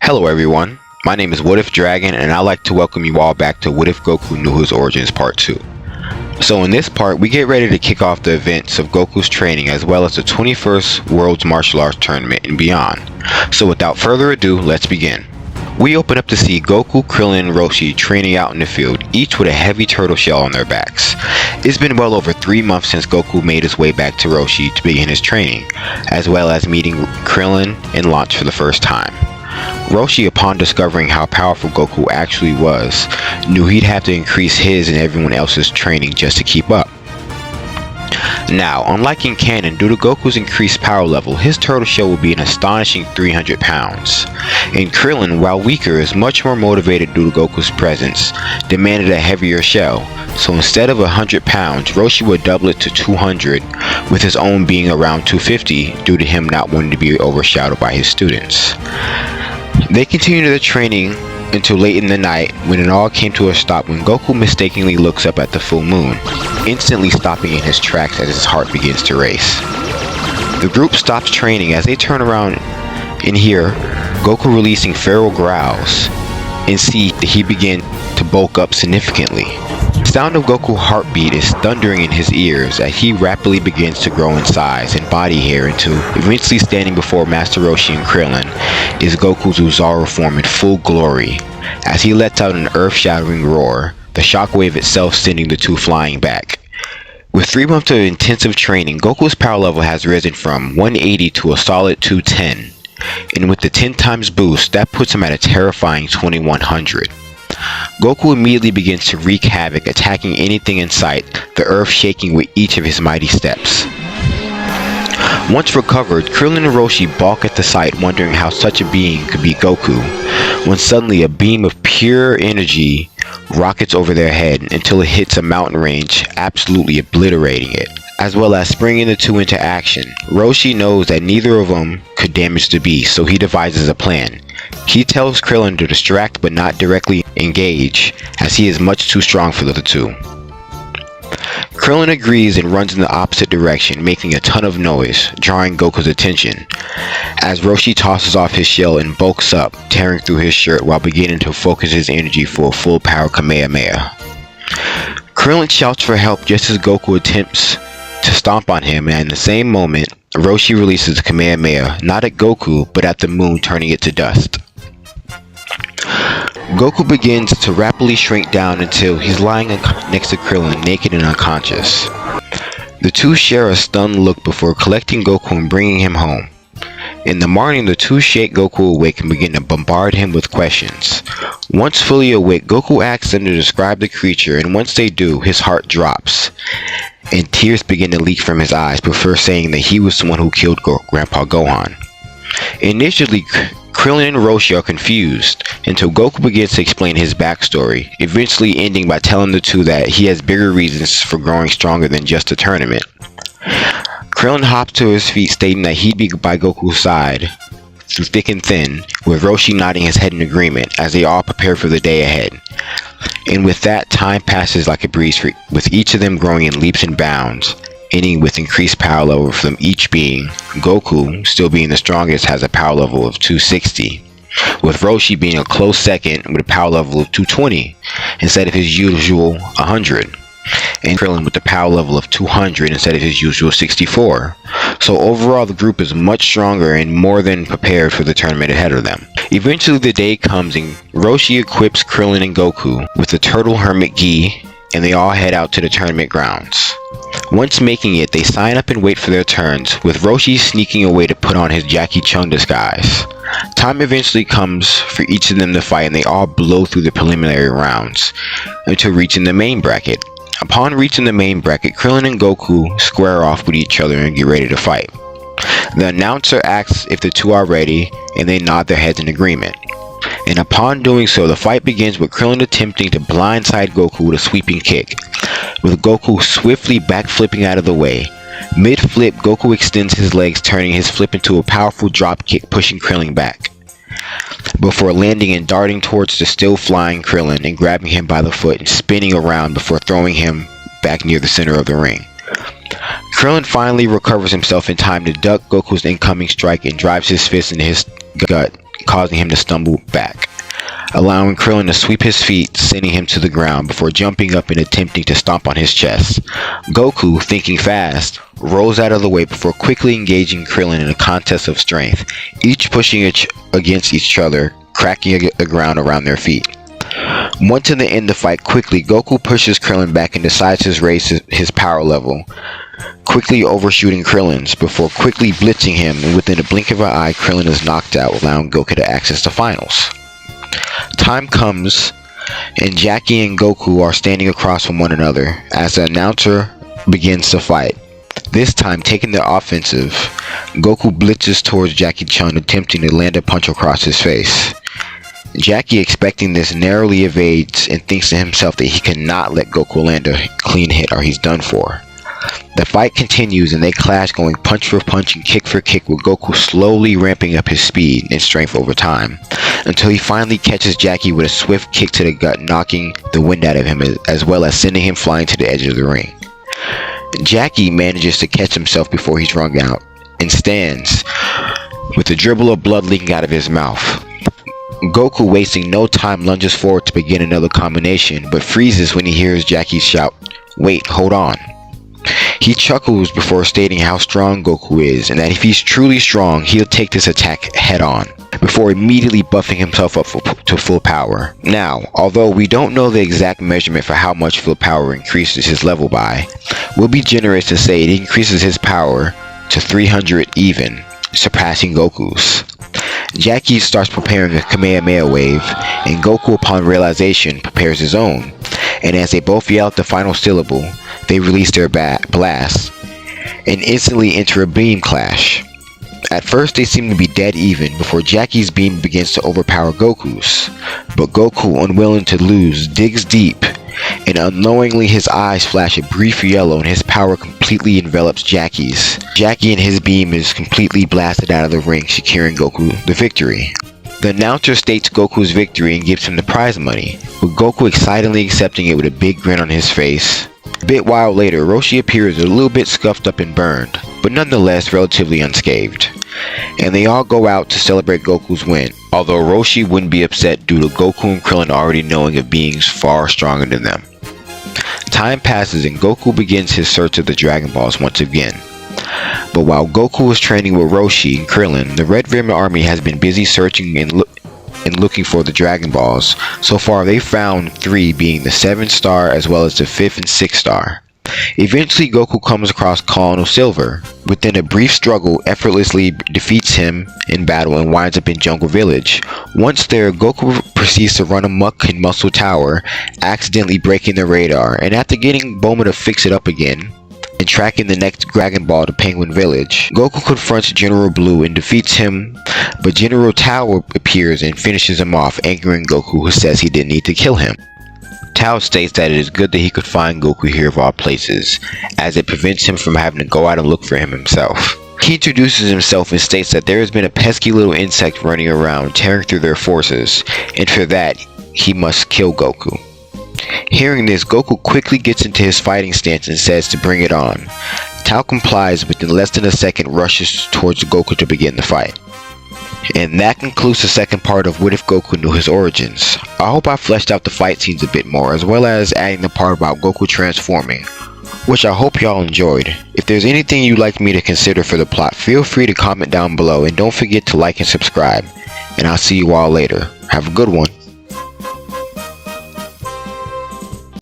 Hello everyone, my name is What If Dragon and I'd like to welcome you all back to What If Goku Knew His Origins Part 2. So in this part, we get ready to kick off the events of Goku's training as well as the 21st World's Martial Arts Tournament and beyond. So without further ado, let's begin. We open up to see Goku, Krillin, and Roshi training out in the field, each with a heavy turtle shell on their backs. It's been well over 3 months since Goku made his way back to Roshi to begin his training, as well as meeting Krillin and Launch for the first time. Roshi, upon discovering how powerful Goku actually was, knew he'd have to increase his and everyone else's training just to keep up. Now, unlike in canon, due to Goku's increased power level, his turtle shell will be an astonishing 300 pounds. And Krillin, while weaker, is much more motivated due to Goku's presence, demanded a heavier shell, so instead of 100 pounds, Roshi would double it to 200, with his own being around 250 due to him not wanting to be overshadowed by his students. They continued their training until late in the night when it all came to a stop when Goku mistakenly looks up at the full moon, instantly stopping in his tracks as his heart begins to race. The group stops training as they turn around and hear Goku releasing feral growls and see that he begins to bulk up significantly. The sound of Goku's heartbeat is thundering in his ears as he rapidly begins to grow in size and body hair until eventually standing before Master Roshi and Krillin is Goku's Oozaru form in full glory as he lets out an earth-shattering roar, the shockwave itself sending the two flying back. With 3 months of intensive training, Goku's power level has risen from 180 to a solid 210, and with the 10 times boost, that puts him at a terrifying 2100. Goku immediately begins to wreak havoc, attacking anything in sight, the earth shaking with each of his mighty steps. Once recovered, Krillin and Roshi balk at the sight, wondering how such a being could be Goku, when suddenly a beam of pure energy rockets over their head until it hits a mountain range, absolutely obliterating it. As well as springing the two into action, Roshi knows that neither of them could damage the beast, so he devises a plan. He tells Krillin to distract but not directly engage, as he is much too strong for the two. Krillin agrees and runs in the opposite direction, making a ton of noise, drawing Goku's attention, as Roshi tosses off his shell and bulks up, tearing through his shirt while beginning to focus his energy for a full power Kamehameha. Krillin shouts for help just as Goku attempts to stomp on him, and in the same moment, Roshi releases Kamehameha, not at Goku, but at the moon, turning it to dust. Goku begins to rapidly shrink down until he's lying next to Krillin, naked and unconscious. The two share a stunned look before collecting Goku and bringing him home. In the morning, the two shake Goku awake and begin to bombard him with questions. Once fully awake, Goku asks them to describe the creature, and once they do, his heart drops, and tears begin to leak from his eyes before saying that he was the one who killed Grandpa Gohan. Initially, Krillin and Roshi are confused until Goku begins to explain his backstory, eventually ending by telling the two that he has bigger reasons for growing stronger than just a tournament. Krillin hops to his feet, stating that he'd be by Goku's side through thick and thin, with Roshi nodding his head in agreement as they all prepare for the day ahead. And with that, time passes like a breeze, with each of them growing in leaps and bounds, ending with increased power level for them each being. Goku, still being the strongest, has a power level of 260, with Roshi being a close second with a power level of 220 instead of his usual 100, and Krillin with the power level of 200 instead of his usual 64. So overall, the group is much stronger and more than prepared for the tournament ahead of them. Eventually the day comes and Roshi equips Krillin and Goku with the Turtle Hermit Gi, and they all head out to the tournament grounds. Once making it, they sign up and wait for their turns, with Roshi sneaking away to put on his Jackie Chun disguise. Time eventually comes for each of them to fight, and they all blow through the preliminary rounds until reaching the main bracket. Upon reaching the main bracket, Krillin and Goku square off with each other and get ready to fight. The announcer asks if the two are ready, and they nod their heads in agreement. And upon doing so, the fight begins with Krillin attempting to blindside Goku with a sweeping kick, with Goku swiftly backflipping out of the way. Mid-flip, Goku extends his legs, turning his flip into a powerful drop kick, pushing Krillin back, before landing and darting towards the still flying Krillin and grabbing him by the foot and spinning around before throwing him back near the center of the ring. Krillin finally recovers himself in time to duck Goku's incoming strike and drives his fist into his gut, causing him to stumble back, allowing Krillin to sweep his feet, sending him to the ground before jumping up and attempting to stomp on his chest. Goku, thinking fast, rolls out of the way before quickly engaging Krillin in a contest of strength, each pushing against each other, cracking the ground around their feet. Once in the end the fight quickly, Goku pushes Krillin back and decides to raise his power level, quickly overshooting Krillin's before quickly blitzing him, and within a blink of an eye Krillin is knocked out, allowing Goku to access the finals. Time comes and Jackie and Goku are standing across from one another as the announcer begins the fight. This time, taking the offensive, Goku blitzes towards Jackie Chun, attempting to land a punch across his face. Jackie, expecting this, narrowly evades and thinks to himself that he cannot let Goku land a clean hit or he's done for. The fight continues and they clash, going punch for punch and kick for kick, with Goku slowly ramping up his speed and strength over time, until he finally catches Jackie with a swift kick to the gut, knocking the wind out of him as well as sending him flying to the edge of the ring. Jackie manages to catch himself before he's wrung out and stands with a dribble of blood leaking out of his mouth. Goku, wasting no time, lunges forward to begin another combination, but freezes when he hears Jackie shout, "Wait, hold on." He chuckles before stating how strong Goku is, and that if he's truly strong, he'll take this attack head on, before immediately buffing himself up to full power. Now, although we don't know the exact measurement for how much full power increases his level by, we'll be generous to say it increases his power to 300 even, surpassing Goku's. Jackie starts preparing a Kamehameha wave, and Goku, upon realization, prepares his own, and as they both yell out the final syllable, they release their blasts and instantly enter a beam clash. At first they seem to be dead even before Jackie's beam begins to overpower Goku's, but Goku, unwilling to lose, digs deep, and unknowingly his eyes flash a brief yellow and his power completely envelops Jackie's. Jackie and his beam is completely blasted out of the ring, securing Goku the victory. The announcer states Goku's victory and gives him the prize money, with Goku excitedly accepting it with a big grin on his face. A bit while later, Roshi appears a little bit scuffed up and burned, but nonetheless relatively unscathed, and they all go out to celebrate Goku's win, although Roshi wouldn't be upset due to Goku and Krillin already knowing of beings far stronger than them. Time passes and Goku begins his search of the Dragon Balls once again. But while Goku was training with Roshi and Krillin, the Red Ribbon Army has been busy searching and looking for the Dragon Balls. So far they found 3, being the 7th star as well as the 5th and 6th star. Eventually Goku comes across Colonel Silver. Within a brief struggle, effortlessly defeats him in battle and winds up in Jungle Village. Once there, Goku proceeds to run amok in Muscle Tower, accidentally breaking the radar, and after getting Bulma to fix it up again and tracking the next Dragon Ball to Penguin Village, Goku confronts General Blue and defeats him, but General Tao appears and finishes him off, angering Goku, who says he didn't need to kill him. Tao states that it is good that he could find Goku here of all places, as it prevents him from having to go out and look for him himself. He introduces himself and states that there has been a pesky little insect running around tearing through their forces, and for that he must kill Goku. Hearing this, Goku quickly gets into his fighting stance and says to bring it on. Tao complies, but in less than a second rushes towards Goku to begin the fight. And that concludes the second part of What If Goku Knew His Origins. I hope I fleshed out the fight scenes a bit more, as well as adding the part about Goku transforming, which I hope y'all enjoyed. If there's anything you'd like me to consider for the plot, feel free to comment down below, and don't forget to like and subscribe. And I'll see you all later. Have a good one.